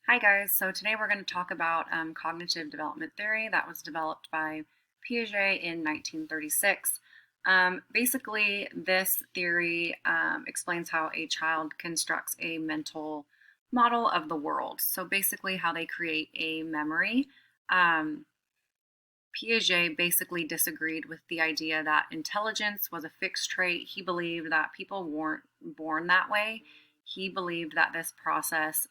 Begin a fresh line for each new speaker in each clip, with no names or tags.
Hi guys, so today we're going to talk about cognitive development theory that was developed by Piaget in 1936. Basically, this theory explains how a child constructs a mental model of the world. So basically how they create a memory. Um, Piaget basically disagreed with the idea that intelligence was a fixed trait. He believed that people weren't born that way. He believed that this process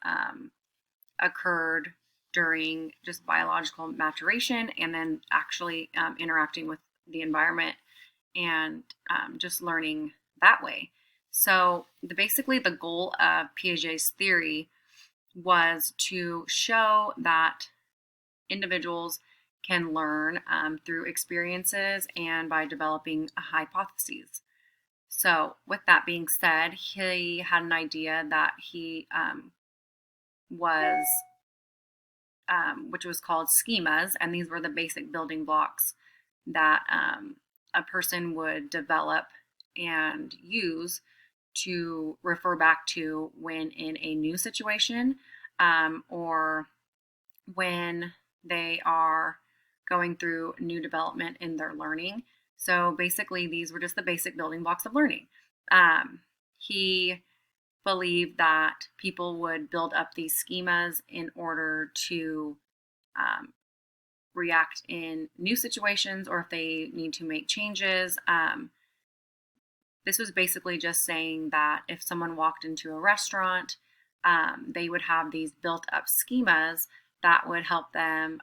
occurred during just biological maturation and then actually interacting with the environment and just learning that way. So basically the goal of Piaget's theory was to show that individuals can learn through experiences and by developing hypotheses. So, with that being said, he had an idea that he was which was called schemas, and these were the basic building blocks that a person would develop and use to refer back to when in a new situation or when they are going through new development in their learning. So basically, these were just the basic building blocks of learning. He believed that people would build up these schemas in order to um, react in new situations or if they need to make changes. This was basically just saying that if someone walked into a restaurant, they would have these built up schemas that would help them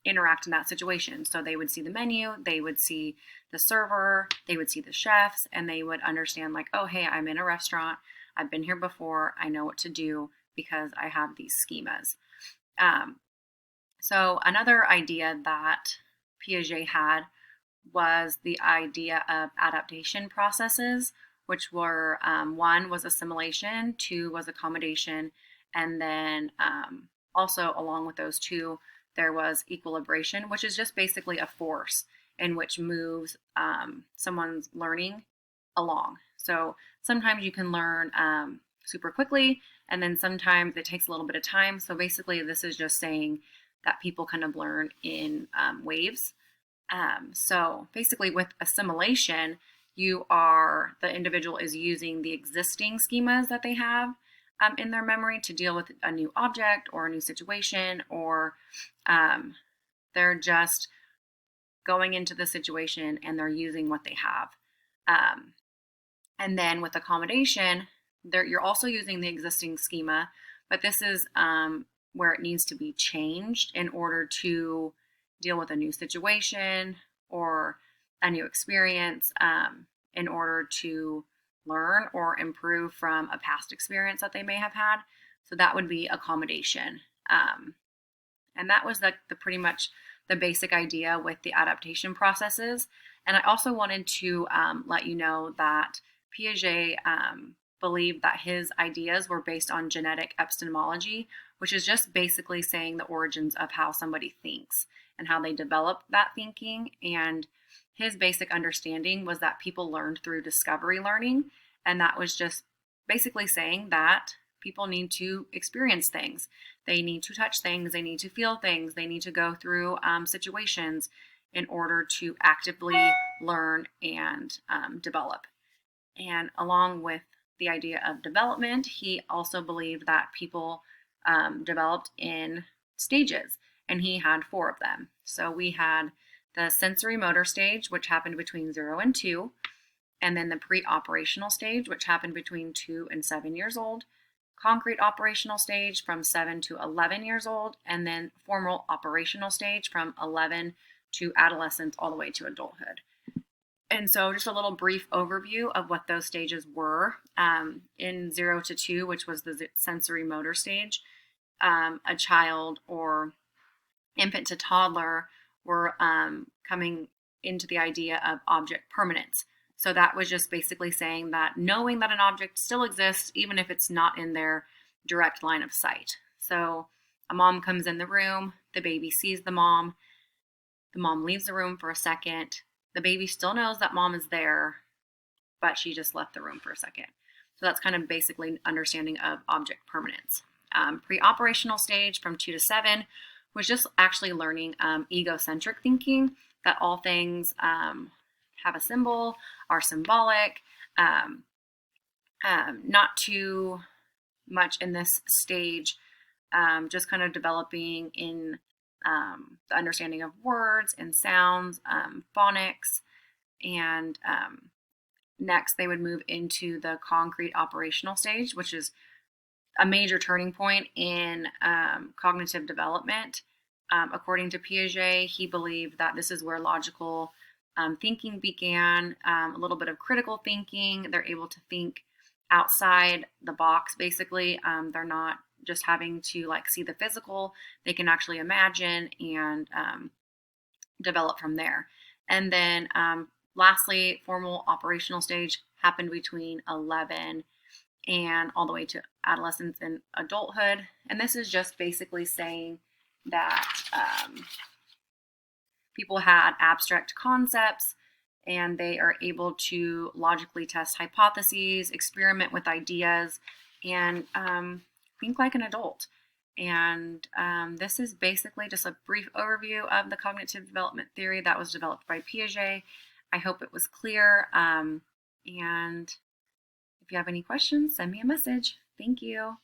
interact in that situation. So they would see the menu, they would see the server, they would see the chefs, and they would understand, like, oh, hey, I'm in a restaurant. I've been here before. I know what to do because I have these schemas. Um, so another idea that Piaget had was the idea of adaptation processes, which were one was assimilation, two was accommodation, and then also along with those two, there was equilibration, which is just basically a force in which moves someone's learning along. So sometimes you can learn super quickly, and then sometimes it takes a little bit of time. So basically, this is just saying that people kind of learn in waves. So basically, with assimilation, the individual is using the existing schemas that they have in their memory to deal with a new object or a new situation, or um, they're just going into the situation and they're using what they have. Um, and then with accommodation, you're also using the existing schema, but this is where it needs to be changed in order to deal with a new situation or a new experience in order to learn or improve from a past experience that they may have had. So that would be accommodation. And that was the pretty much the basic idea with the adaptation processes. And I also wanted to let you know that Piaget believed that his ideas were based on genetic epistemology, which is just basically saying the origins of how somebody thinks and how they develop that thinking. And his basic understanding was that people learned through discovery learning. And that was just basically saying that people need to experience things. They need to touch things. They need to feel things. They need to go through situations in order to actively learn and develop. And along with the idea of development, he also believed that people developed in stages, and he had four of them. So we had the sensory motor stage, which happened between 0 and 2, and then the pre operational stage, which happened between 2 and 7 years old, concrete operational stage from 7 to 11 years old, and then formal operational stage from 11 to adolescence all the way to adulthood. And so, just a little brief overview of what those stages were. In 0 to 2, which was the sensory motor stage, a child or infant to toddler were coming into the idea of object permanence. So that was just basically saying that knowing that an object still exists, even if it's not in their direct line of sight. So a mom comes in the room, the baby sees the mom leaves the room for a second. The baby still knows that mom is there, but she just left the room for a second. So that's kind of basically understanding of object permanence. Pre-operational stage from 2 to 7 was just actually learning egocentric thinking, that all things have a symbol, are symbolic, not too much in this stage, just kind of developing in the understanding of words and sounds, phonics, and next they would move into the concrete operational stage, which is a major turning point in cognitive development. According to Piaget, he believed that this is where logical thinking began, a little bit of critical thinking. They're able to think outside the box, basically. They're not just having to like see the physical, they can actually imagine and develop from there. And then lastly, formal operational stage happened between 11 and all the way to adolescence and adulthood. And this is just basically saying that people had abstract concepts and they are able to logically test hypotheses, experiment with ideas, and think like an adult. And this is basically just a brief overview of the cognitive development theory that was developed by Piaget. I hope it was clear. And if you have any questions, send me a message. Thank you.